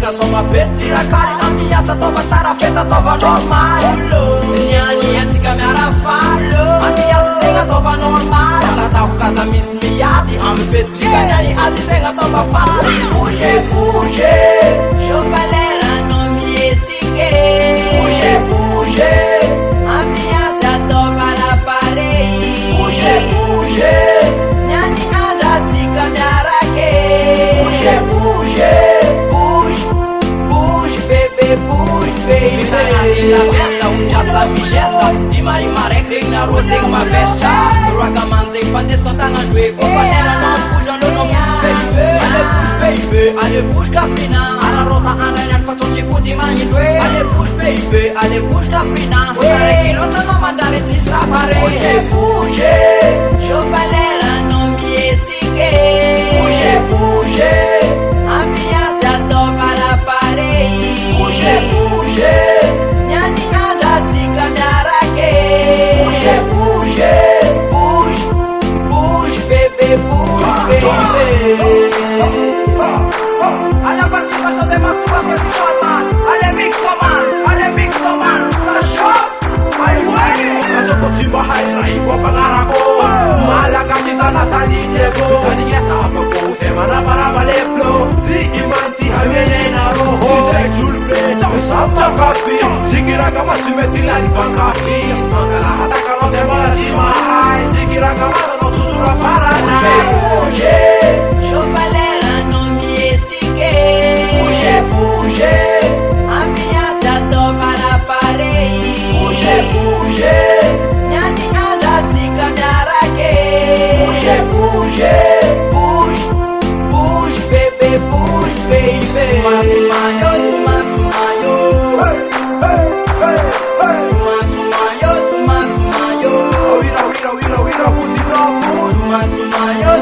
Tika soma fety tirakary ambiasa tova tsara feta tova normal Niany atsika miarafalo ambiasa tegna tova normal Tatako kaza misy miady amy fety tsika niany ady tegna tova faly Bouge bouge Chovalera no mietsike Bouge bouge ambiasa tova raparei Bouge bouge Niany andra tsika miarake Bouge bouge La festa, unciața mișesca Dimari mare, cred na roseg ma festa Roaga manzei, fantes contanga due Companera non puja, non push baby Ale push cafina Ala rota, ala nean faccio cipu di mani due Ale push baby, ale push cafina Usare chilota, no mandare ci sapare Bouge, bouge Chovalera non mi eziche Bouge, bouge Ambiance a tova la parei Bouge, bouge Niani andra tika miarake Bouge, bouge Bouge, bouge bébé, bouge bébé Alla participação de Matuba Production man Alle mix man Sashop Ai uai Kaso kotiba haira igual pangarako Malaga kita natali tego Tani esa apoko Semana para valer flow Zigi manti hamene na roho Sexual play Samta kafi Sigira kama simetila ni pankafi Mangala hata kano semana simahai Sigira kama no susura para Bouge Chovalera no mietike Bouge bouge Ambiance tova la parei Bouge bouge Niani andra tika miarake Bouge bouge Bouge Bouge bébé bouge baby Sumayo sumayo Sumayo sumayo Wira putinopu Sumayo sumayo